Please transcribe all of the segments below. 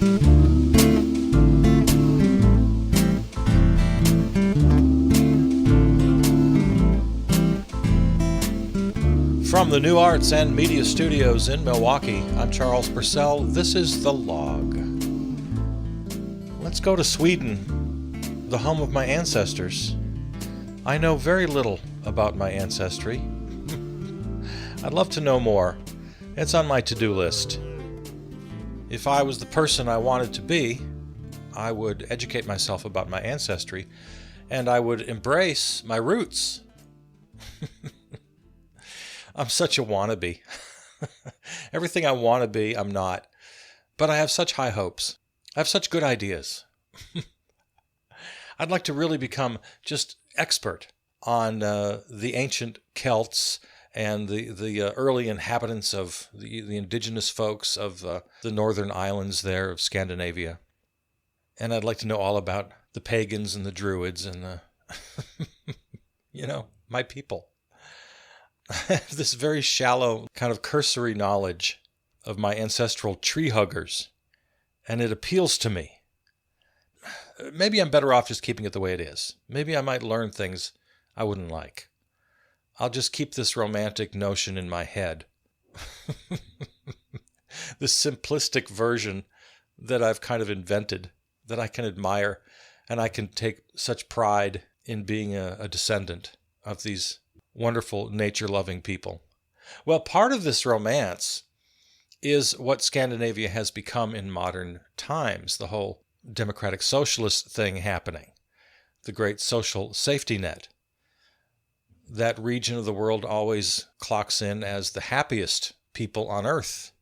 From the New Arts and Media Studios in Milwaukee, I'm Charles Purcell. This is The Log. Let's go to Sweden, the home of my ancestors. I know very little about my ancestry. I'd love to know more. It's on my to-do list. If I was the person I wanted to be, I would educate myself about my ancestry, and I would embrace my roots. I'm such a wannabe. Everything I want to be, I'm not. But I have such high hopes. I have such good ideas. I'd like to really become just expert on the ancient Celts and the early inhabitants of the indigenous folks of the northern islands there of Scandinavia. And I'd like to know all about the pagans and the druids and my people. I have this very shallow, kind of cursory knowledge of my ancestral tree huggers, and it appeals to me. Maybe I'm better off just keeping it the way it is. Maybe I might learn things I wouldn't like. I'll just keep this romantic notion in my head. This simplistic version that I've kind of invented, that I can admire, and I can take such pride in being a descendant of these wonderful nature-loving people. Well, part of this romance is what Scandinavia has become in modern times, the whole democratic socialist thing happening, the great social safety net. That region of the world always clocks in as the happiest people on earth.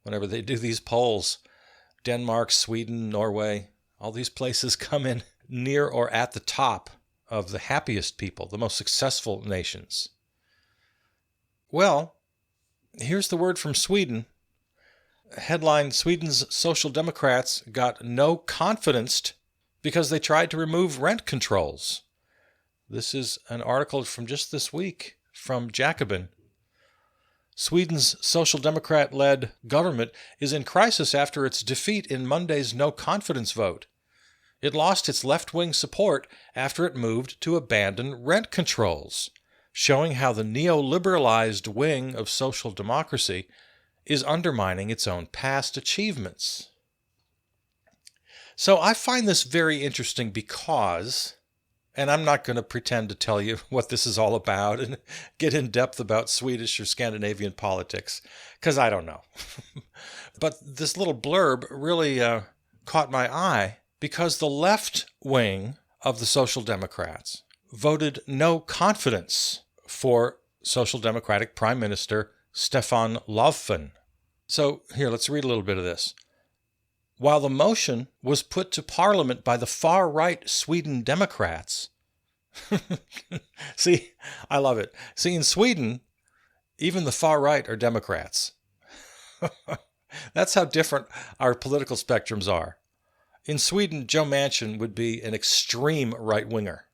Whenever they do these polls, Denmark, Sweden, Norway, all these places come in near or at the top of the happiest people, the most successful nations. Well, here's the word from Sweden. Headline, Sweden's Social Democrats got no confidence because they tried to remove rent controls. This is an article from just this week from Jacobin. Sweden's Social Democrat-led government is in crisis after its defeat in Monday's no-confidence vote. It lost its left-wing support after it moved to abandon rent controls, showing how the neoliberalized wing of social democracy is undermining its own past achievements. So I find this very interesting because, and I'm not going to pretend to tell you what this is all about and get in depth about Swedish or Scandinavian politics, because I don't know. But this little blurb really caught my eye, because the left wing of the Social Democrats voted no confidence for Social Democratic Prime Minister Stefan Löfven. So here, let's read a little bit of this. While the motion was put to Parliament by the far-right Sweden Democrats. See, I love it. See, in Sweden, even the far-right are Democrats. That's how different our political spectrums are. In Sweden, Joe Manchin would be an extreme right-winger.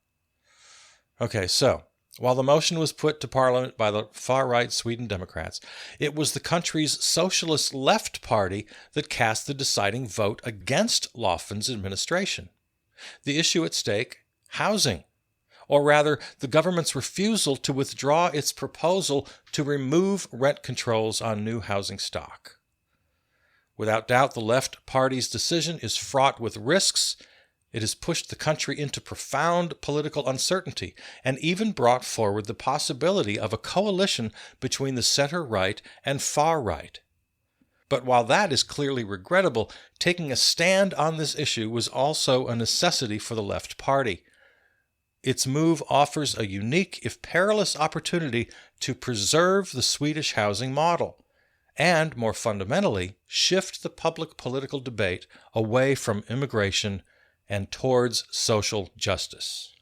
Okay, so, while the motion was put to Parliament by the far-right Sweden Democrats, it was the country's socialist left party that cast the deciding vote against Löfven's administration. The issue at stake, housing, or rather, the government's refusal to withdraw its proposal to remove rent controls on new housing stock. Without doubt, the left party's decision is fraught with risks. It has pushed the country into profound political uncertainty and even brought forward the possibility of a coalition between the center-right and far-right. But while that is clearly regrettable, taking a stand on this issue was also a necessity for the left party. Its move offers a unique, if perilous, opportunity to preserve the Swedish housing model, and, more fundamentally, shift the public political debate away from immigration and towards social justice.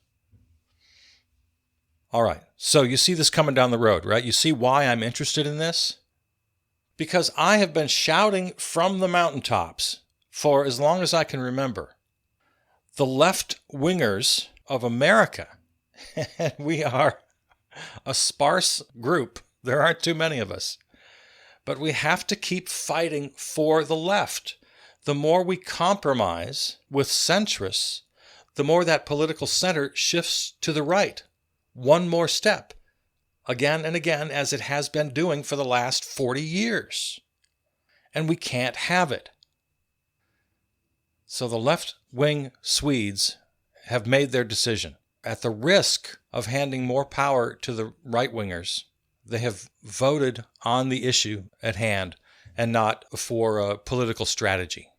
All right, so you see this coming down the road, right? You see why I'm interested in this? Because I have been shouting from the mountaintops for as long as I can remember. The left-wingers of America, and we are a sparse group. There aren't too many of us. But we have to keep fighting for the left. the more we compromise with centrists, the more that political center shifts to the right. One more step, again and again, as it has been doing for the last 40 years. And we can't have it. So the left-wing Swedes have made their decision. At the risk of handing more power to the right-wingers, they have voted on the issue at hand and not for a political strategy.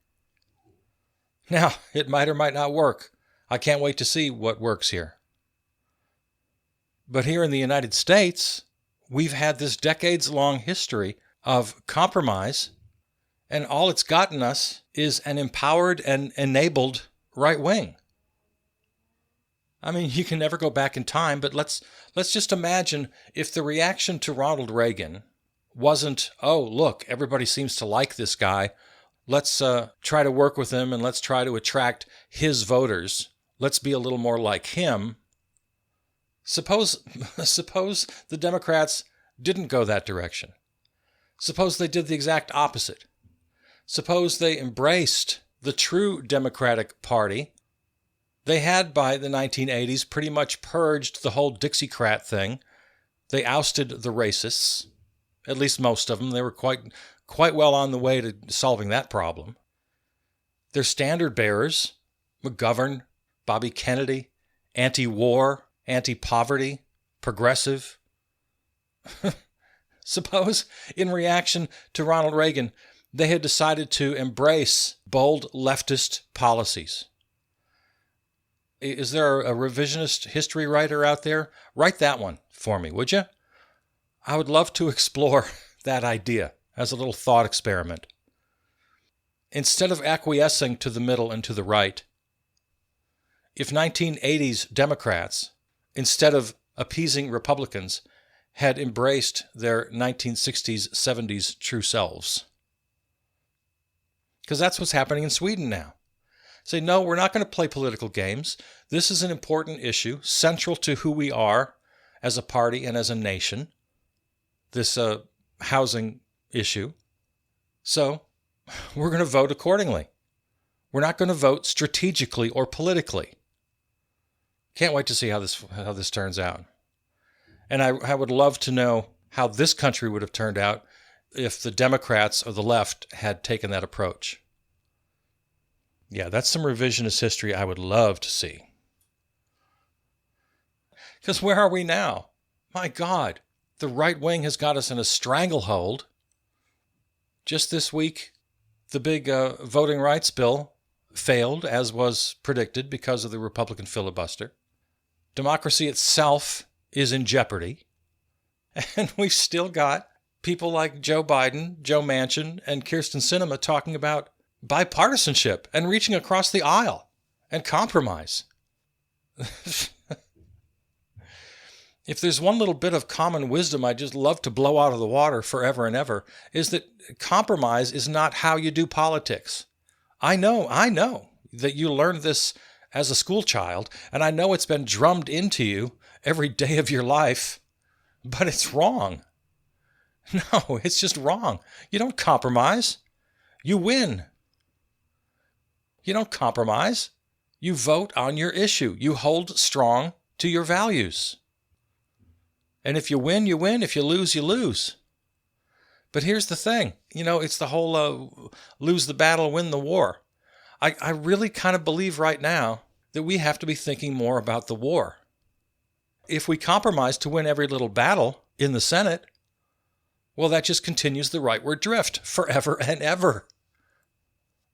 Now, it might or might not work. I can't wait to see what works here. But here in the United States, we've had this decades-long history of compromise, and all it's gotten us is an empowered and enabled right wing. I mean, you can never go back in time, but let's just imagine if the reaction to Ronald Reagan wasn't, oh, look, everybody seems to like this guy. Let's try to work with him and let's try to attract his voters. Let's be a little more like him. Suppose the Democrats didn't go that direction. Suppose they did the exact opposite. Suppose they embraced the true Democratic Party. They had, by the 1980s, pretty much purged the whole Dixiecrat thing. They ousted the racists, at least most of them. They were quite well on the way to solving that problem. Their standard bearers, McGovern, Bobby Kennedy, anti-war, anti-poverty, progressive. Suppose, in reaction to Ronald Reagan, they had decided to embrace bold leftist policies. Is there a revisionist history writer out there? Write that one for me, would you? I would love to explore that idea as a little thought experiment. Instead of acquiescing to the middle and to the right, if 1980s Democrats, instead of appeasing Republicans, had embraced their 1960s, 70s true selves. Because that's what's happening in Sweden now. Say, no, we're not going to play political games. This is an important issue, central to who we are as a party and as a nation, this housing issue. So we're going to vote accordingly. We're not going to vote strategically or politically. Can't wait to see how this turns out. And I would love to know how this country would have turned out if the Democrats or the left had taken that approach. Yeah, that's some revisionist history I would love to see. Because where are we now? My God, the right wing has got us in a stranglehold. Just this week, the big voting rights bill failed, as was predicted, because of the Republican filibuster. Democracy itself is in jeopardy. And we've still got people like Joe Biden, Joe Manchin, and Kyrsten Sinema talking about bipartisanship and reaching across the aisle and compromise. If there's one little bit of common wisdom I'd just love to blow out of the water forever and ever, is that compromise is not how you do politics. I know that you learned this as a school child, and I know it's been drummed into you every day of your life, but it's wrong. No, it's just wrong. You don't compromise. You win. You don't compromise. You vote on your issue. You hold strong to your values. And if you win, you win. If you lose, you lose. But here's the thing. It's the whole lose the battle, win the war. I really kind of believe right now that we have to be thinking more about the war. If we compromise to win every little battle in the Senate, well, that just continues the rightward drift forever and ever.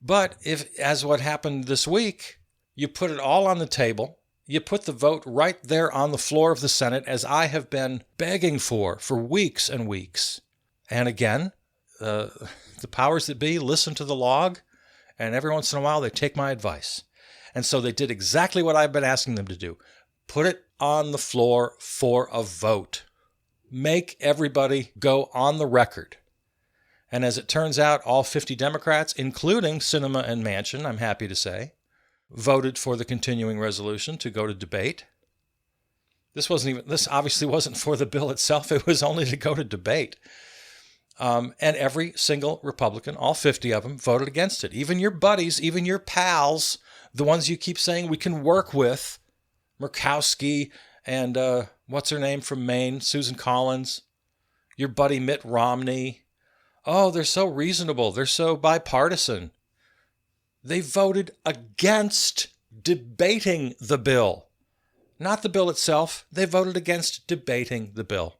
But if, as what happened this week, you put it all on the table, you put the vote right there on the floor of the Senate, as I have been begging for weeks and weeks. And again, the powers that be listen to the log, and every once in a while they take my advice. And so they did exactly what I've been asking them to do. Put it on the floor for a vote. Make everybody go on the record. And as it turns out, all 50 Democrats, including Sinema and Manchin, I'm happy to say, voted for the continuing resolution to go to debate. This obviously wasn't for the bill itself. It was only to go to debate. And every single Republican, all 50 of them, voted against it. Even your buddies, even your pals, the ones you keep saying we can work with, Murkowski and what's her name from Maine, Susan Collins, your buddy Mitt Romney. Oh, they're so reasonable. They're so bipartisan. They voted against debating the bill. Not the bill itself. They voted against debating the bill.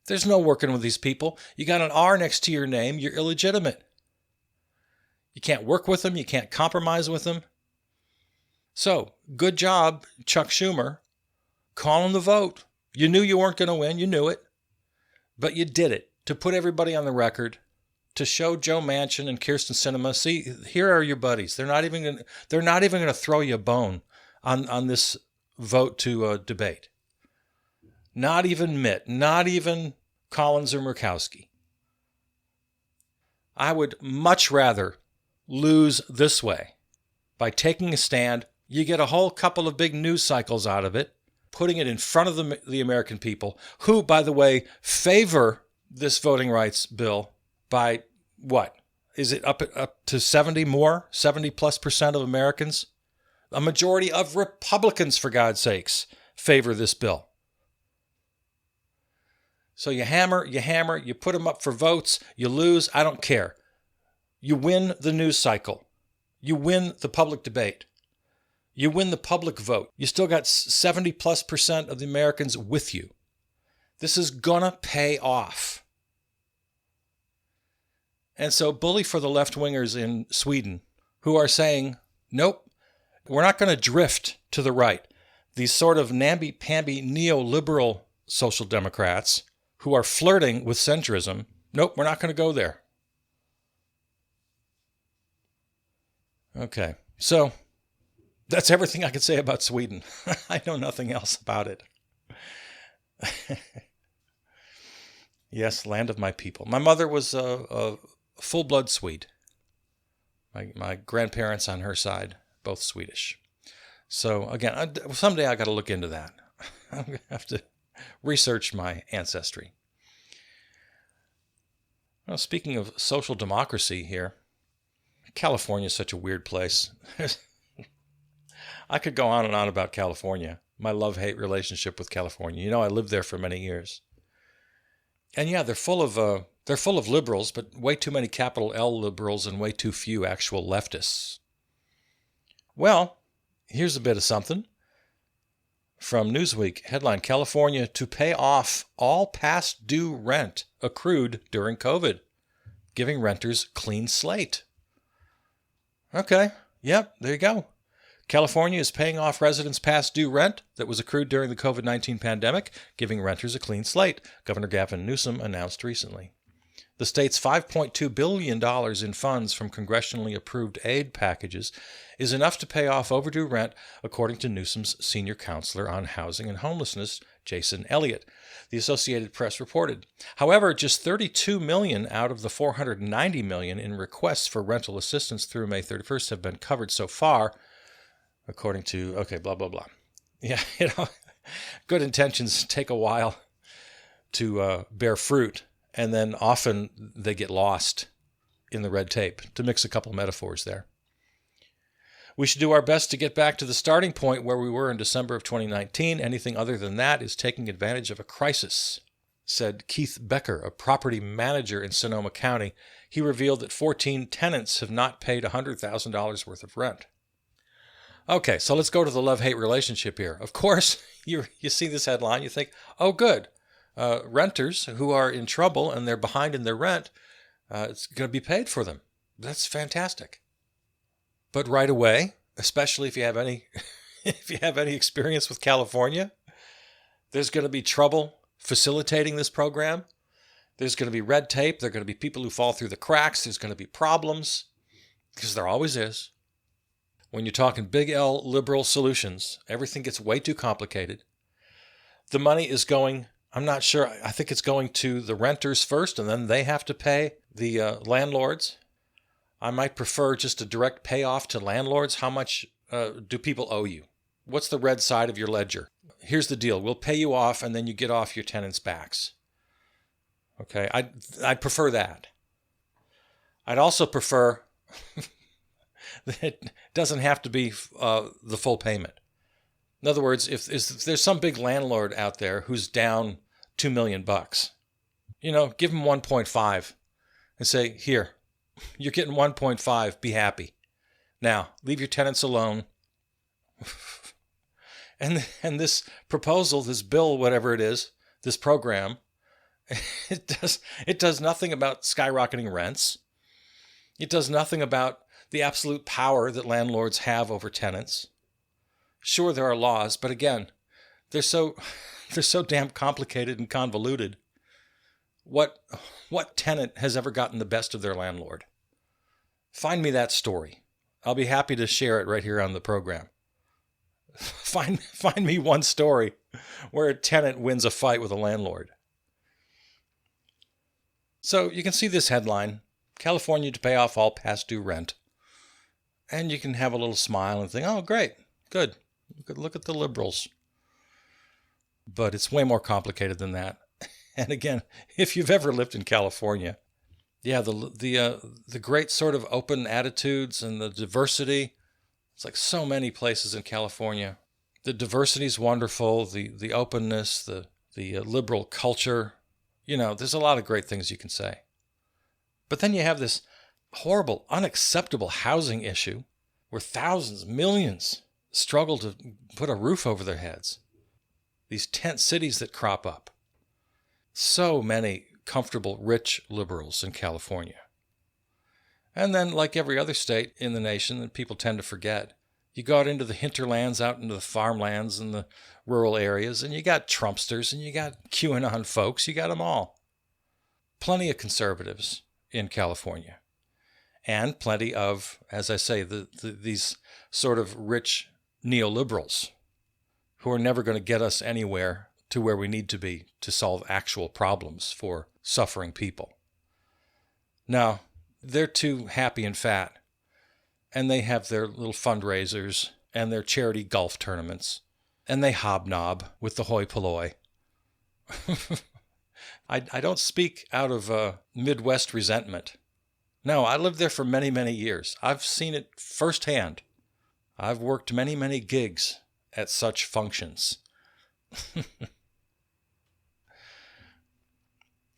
There's no working with these people. You got an R next to your name, you're illegitimate. You can't work with them. You can't compromise with them. So, good job, Chuck Schumer, calling the vote. You knew you weren't going to win. You knew it. But you did it to put everybody on the record, to show Joe Manchin and Kyrsten Sinema, see, here are your buddies. They're not even going to throw you a bone on this vote to debate. Not even Mitt, not even Collins or Murkowski. I would much rather lose this way. By taking a stand, you get a whole couple of big news cycles out of it, putting it in front of the American people, who, by the way, favor this voting rights bill by what? Is it up to 70+ % of Americans? A majority of Republicans, for God's sakes, favor this bill. So you hammer, you put them up for votes, you lose, I don't care. You win the news cycle. You win the public debate. You win the public vote. You still got 70+% of the Americans with you. This is gonna pay off. And so bully for the left-wingers in Sweden who are saying, nope, we're not going to drift to the right. These sort of namby-pamby neoliberal social democrats who are flirting with centrism, nope, we're not going to go there. Okay, so that's everything I can say about Sweden. I know nothing else about it. Yes, land of my people. My mother was a full-blood Swede. My grandparents on her side, both Swedish. So again, someday I got to look into that. I'm going to have to research my ancestry. Well, speaking of social democracy here, California is such a weird place. I could go on and on about California, my love-hate relationship with California. You know, I lived there for many years. And yeah, they're full of liberals, but way too many capital L liberals and way too few actual leftists. Well, here's a bit of something from Newsweek. Headline, California to pay off all past due rent accrued during COVID, giving renters clean slate. Okay, yep, there you go. California is paying off residents' past due rent that was accrued during the COVID-19 pandemic, giving renters a clean slate, Governor Gavin Newsom announced recently. The state's $5.2 billion in funds from congressionally approved aid packages is enough to pay off overdue rent, according to Newsom's senior counselor on housing and homelessness, Jason Elliott, the Associated Press reported. However, just $32 million out of the $490 million in requests for rental assistance through May 31st have been covered so far, according to, blah, blah, blah. Yeah, good intentions take a while to bear fruit, and then often they get lost in the red tape, to mix a couple metaphors there. We should do our best to get back to the starting point where we were in December of 2019. Anything other than that is taking advantage of a crisis, said Keith Becker, a property manager in Sonoma County. He revealed that 14 tenants have not paid $100,000 worth of rent. Okay, so let's go to the love-hate relationship here. Of course, you see this headline, you think, oh, good. Renters who are in trouble and they're behind in their rent, it's going to be paid for them. That's fantastic. But right away, especially if you have any experience with California, there's going to be trouble facilitating this program. There's going to be red tape. There are going to be people who fall through the cracks. There's going to be problems, because there always is. When you're talking big L liberal solutions, everything gets way too complicated. The money is going, I'm not sure, I think it's going to the renters first, and then they have to pay the landlords. I might prefer just a direct payoff to landlords. How much do people owe you? What's the red side of your ledger? Here's the deal. We'll pay you off, and then you get off your tenants' backs. Okay, I'd prefer that. I'd also prefer that it doesn't have to be the full payment. In other words, if there's some big landlord out there who's down $2 million, give him 1.5 and say, here, you're getting 1.5, be happy. Now, leave your tenants alone. and this proposal, this bill, whatever it is, this program, it does nothing about skyrocketing rents. It does nothing about the absolute power that landlords have over tenants. Sure, there are laws, but again, they're so damn complicated and convoluted. What tenant has ever gotten the best of their landlord? Find me that story. I'll be happy to share it right here on the program. Find me one story where a tenant wins a fight with a landlord. So you can see this headline, California to pay off all past due rent. And you can have a little smile and think, oh, great, good. Look at the liberals. But it's way more complicated than that. And again, if you've ever lived in California, yeah, the great sort of open attitudes and the diversity. It's like so many places in California. The diversity is wonderful. The openness, the liberal culture. There's a lot of great things you can say. But then you have this horrible, unacceptable housing issue where thousands, millions struggle to put a roof over their heads. These tent cities that crop up. So many comfortable, rich liberals in California. And then, like every other state in the nation that people tend to forget, you go out into the hinterlands, out into the farmlands and the rural areas, and you got Trumpsters and you got QAnon folks, you got them all. Plenty of conservatives in California. And plenty of, as I say, these sort of rich neoliberals who are never going to get us anywhere to where we need to be to solve actual problems for suffering people. No, they're too happy and fat, and they have their little fundraisers and their charity golf tournaments, and they hobnob with the hoi polloi. I don't speak out of Midwest resentment. No, I lived there for many, many years. I've seen it firsthand. I've worked many, many gigs at such functions.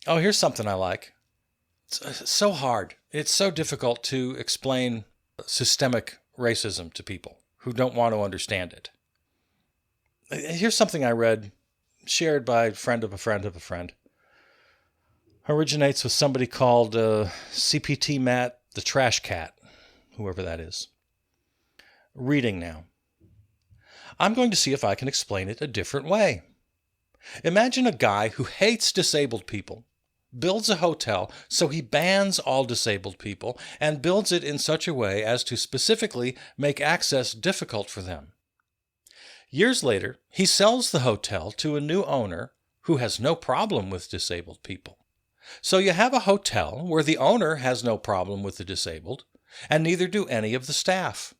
Oh, here's something I like. It's so hard. It's so difficult to explain systemic racism to people who don't want to understand it. Here's something I read, shared by a friend of a friend of a friend. Originates with somebody called CPT Matt, the Trash Cat, whoever that is. Reading now. I'm going to see if I can explain it a different way. Imagine a guy who hates disabled people, builds a hotel so he bans all disabled people, and builds it in such a way as to specifically make access difficult for them. Years later, he sells the hotel to a new owner who has no problem with disabled people. So you have a hotel where the owner has no problem with the disabled, and neither do any of the staff.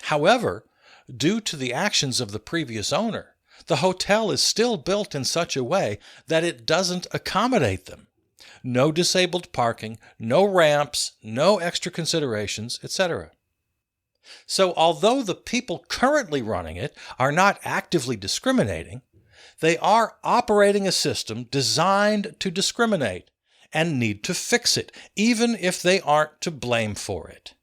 However, due to the actions of the previous owner, the hotel is still built in such a way that it doesn't accommodate them. No disabled parking, no ramps, no extra considerations, etc. So although the people currently running it are not actively discriminating, they are operating a system designed to discriminate and need to fix it, even if they aren't to blame for it.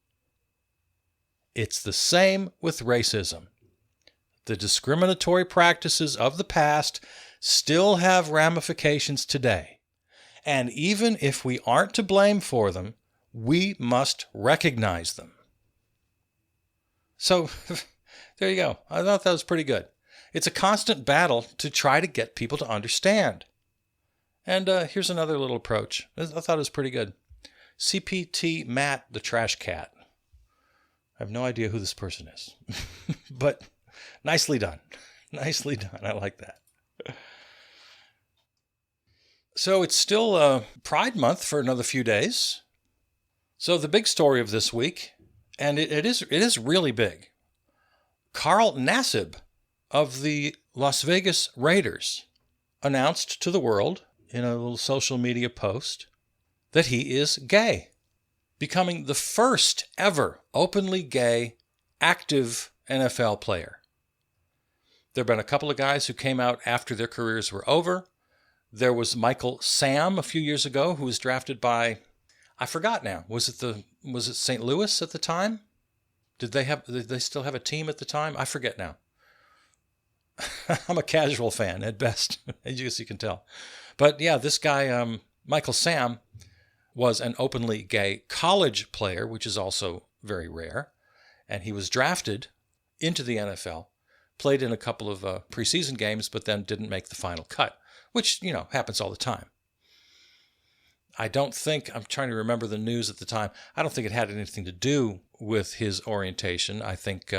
It's the same with racism. The discriminatory practices of the past still have ramifications today. And even if we aren't to blame for them, we must recognize them. So, there you go. I thought that was pretty good. It's a constant battle to try to get people to understand. And here's another little approach. I thought it was pretty good. CPT Matt, the Trash Cat. I have no idea who this person is. But nicely done. Nicely done. I like that. So it's still Pride Month for another few days. So the big story of this week, and it is really big. Carl Nassib of the Las Vegas Raiders announced to the world in a little social media post that he is gay, becoming the first ever openly gay active NFL player. There have been a couple of guys who came out after their careers were over. There was Michael Sam a few years ago who was drafted by, I forgot now, was it St. Louis at the time? Did they still have a team at the time? I forget now. I'm a casual fan at best, as you can tell. But yeah, this guy, Michael Sam, was an openly gay college player, which is also very rare. And he was drafted into the NFL, played in a couple of preseason games, but then didn't make the final cut, which, happens all the time. I'm trying to remember the news at the time. I don't think it had anything to do with his orientation. I think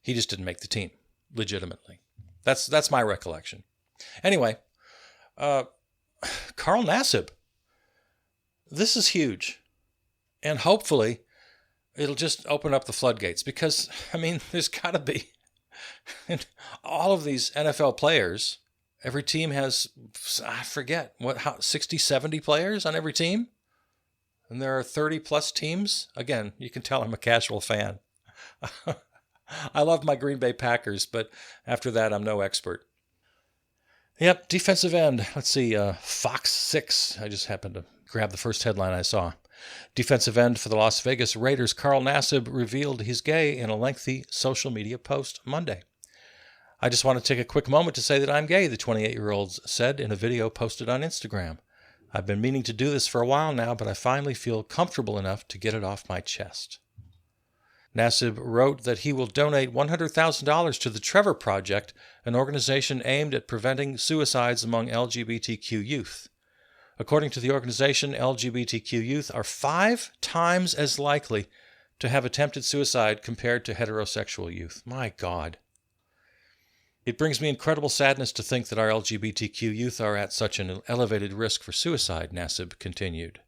he just didn't make the team, legitimately. That's my recollection. Anyway, Carl Nassib. This is huge. And hopefully it'll just open up the floodgates because, there's got to be all of these NFL players. Every team has, I forget, 60, 70 players on every team? And there are 30 plus teams. Again, you can tell I'm a casual fan. I love my Green Bay Packers, but after that, I'm no expert. Yep, defensive end. Let's see, Fox 6. I just happened to grab the first headline I saw. Defensive end for the Las Vegas Raiders, Carl Nassib, revealed he's gay in a lengthy social media post Monday. I just want to take a quick moment to say that I'm gay, the 28-year-old said in a video posted on Instagram. I've been meaning to do this for a while now, but I finally feel comfortable enough to get it off my chest. Nassib wrote that he will donate $100,000 to the Trevor Project, an organization aimed at preventing suicides among LGBTQ youth. According to the organization, LGBTQ youth are 5 times as likely to have attempted suicide compared to heterosexual youth. My God. It brings me incredible sadness to think that our LGBTQ youth are at such an elevated risk for suicide, Nassib continued.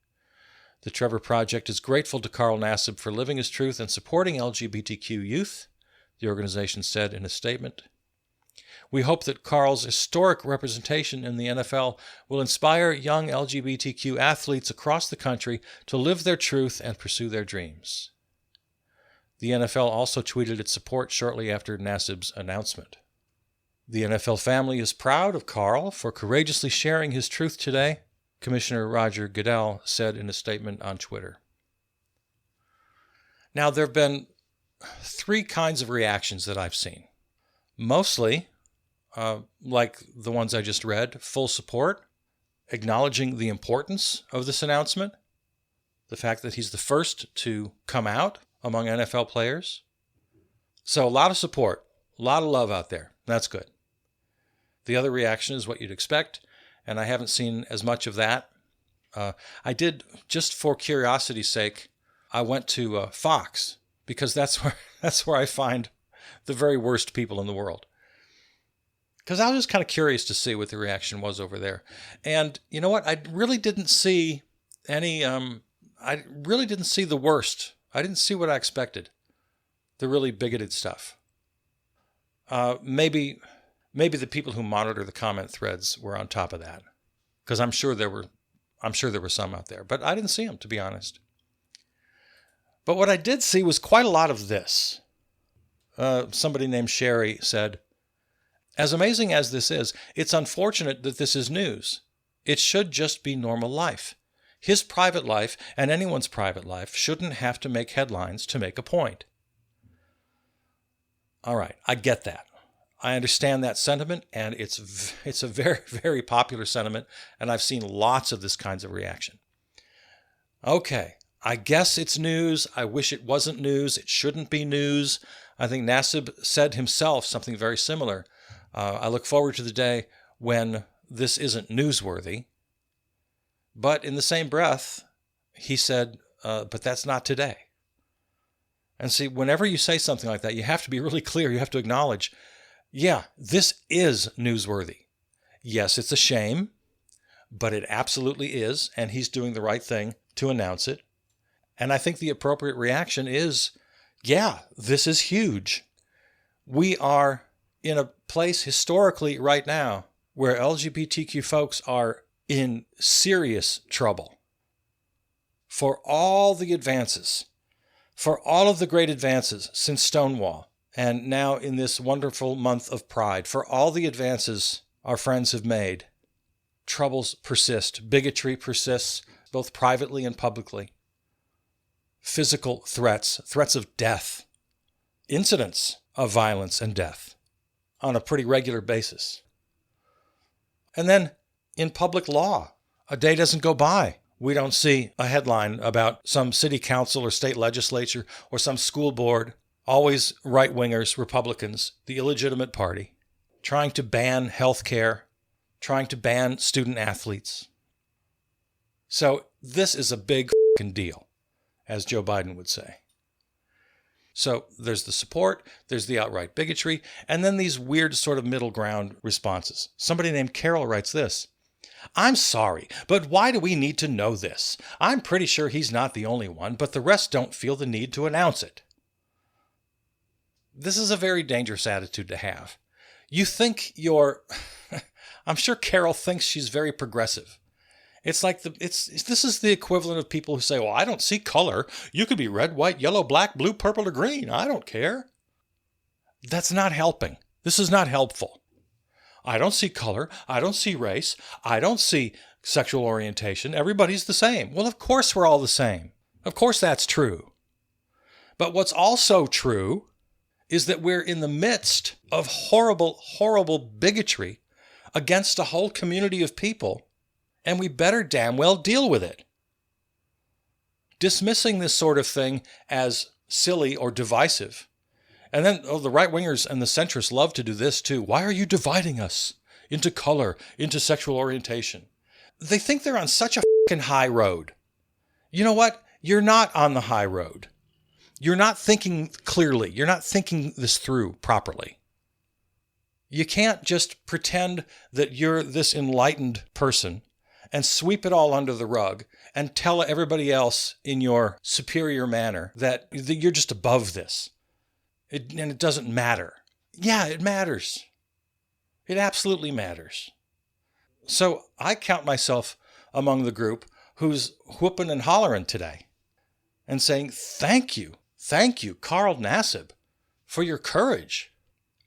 The Trevor Project is grateful to Carl Nassib for living his truth and supporting LGBTQ youth, the organization said in a statement. We hope that Carl's historic representation in the NFL will inspire young LGBTQ athletes across the country to live their truth and pursue their dreams. The NFL also tweeted its support shortly after Nassib's announcement. The NFL family is proud of Carl for courageously sharing his truth today, Commissioner Roger Goodell said in a statement on Twitter. Now, there have been 3 kinds of reactions that I've seen. Mostly, like the ones I just read, full support, acknowledging the importance of this announcement, the fact that he's the first to come out among NFL players. So a lot of support, a lot of love out there. That's good. The other reaction is what you'd expect, and I haven't seen as much of that. I did, just for curiosity's sake, I went to Fox, because that's where I find the very worst people in the world. Because I was just kind of curious to see what the reaction was over there. And you know what? I really didn't see I really didn't see the worst. I didn't see what I expected. The really bigoted stuff. Maybe the people who monitor the comment threads were on top of that. Because I'm sure there were some out there. But I didn't see them, to be honest. But what I did see was quite a lot of this. Somebody named Sherry said, as amazing as this is, it's unfortunate that this is news. It should just be normal life. His private life and anyone's private life shouldn't have to make headlines to make a point. All right, I get that. I understand that sentiment, and it's a very, very popular sentiment, and I've seen lots of this kinds of reaction. Okay, I guess it's news. I wish it wasn't news. It shouldn't be news. I think Nassib said himself something very similar. I look forward to the day when this isn't newsworthy. But in the same breath, he said, but that's not today. And see, whenever you say something like that, you have to be really clear. You have to acknowledge, yeah, this is newsworthy. Yes, it's a shame, but it absolutely is, and he's doing the right thing to announce it. And I think the appropriate reaction is, yeah, this is huge. We are in a place historically right now where LGBTQ folks are in serious trouble for all the advances, for all of the great advances since Stonewall, and now in this wonderful month of Pride, for all the advances our friends have made. Troubles persist. Bigotry persists, both privately and publicly. Physical threats, threats of death, incidents of violence and death on a pretty regular basis. And then in public law, a day doesn't go by we don't see a headline about some city council or state legislature or some school board, always right-wingers, Republicans, the illegitimate party, trying to ban health care, trying to ban student athletes. So this is a big f***ing deal, as Joe Biden would say. So there's the support, there's the outright bigotry, and then these weird sort of middle ground responses. Somebody named Carol writes this: "I'm sorry, but why do we need to know this? I'm pretty sure he's not the only one, but the rest don't feel the need to announce it." This is a very dangerous attitude to have. You think you're... I'm sure Carol thinks she's very progressive. It's like this is the equivalent of people who say, "Well, I don't see color. You could be red, white, yellow, black, blue, purple, or green. I don't care." That's not helping. This is not helpful. I don't see color. I don't see race. I don't see sexual orientation. Everybody's the same. Well, of course we're all the same. Of course that's true. But what's also true is that we're in the midst of horrible, horrible bigotry against a whole community of people, and we better damn well deal with it. Dismissing this sort of thing as silly or divisive. And then, the right-wingers and the centrists love to do this too. Why are you dividing us into color, into sexual orientation? They think they're on such a fucking high road. You know what? You're not on the high road. You're not thinking clearly. You're not thinking this through properly. You can't just pretend that you're this enlightened person and sweep it all under the rug and tell everybody else in your superior manner that you're just above this. And it doesn't matter. Yeah, it matters. It absolutely matters. So I count myself among the group who's whooping and hollering today and saying, thank you, Carl Nassib, for your courage.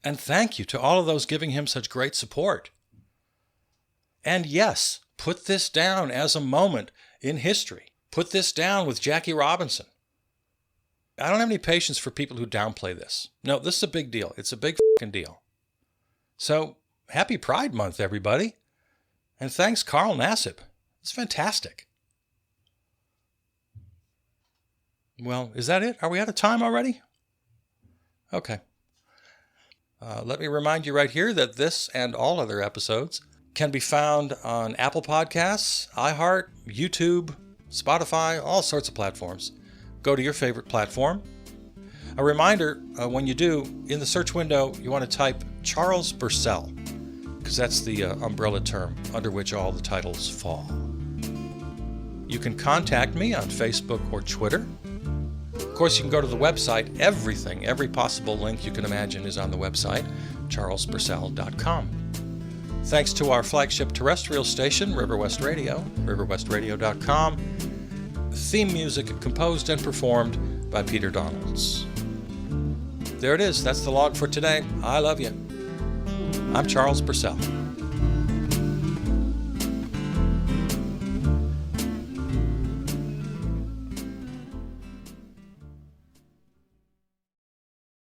And thank you to all of those giving him such great support. And yes, put this down as a moment in history. Put this down with Jackie Robinson. I don't have any patience for people who downplay this. No, this is a big deal. It's a big fucking deal. So, happy Pride Month, everybody. And thanks, Carl Nassib. It's fantastic. Well, is that it? Are we out of time already? Okay. Let me remind you right here that this and all other episodes can be found on Apple Podcasts, iHeart, YouTube, Spotify, all sorts of platforms. Go to your favorite platform. A reminder, when you do, in the search window, you want to type Charles Burcell, because that's the umbrella term under which all the titles fall. You can contact me on Facebook or Twitter. Of course, you can go to the website. Every possible link you can imagine is on the website, charlesburcell.com. Thanks to our flagship terrestrial station, River West Radio, riverwestradio.com. Theme music composed and performed by Peter Donalds. There it is. That's the log for today. I love you. I'm Charles Burcell.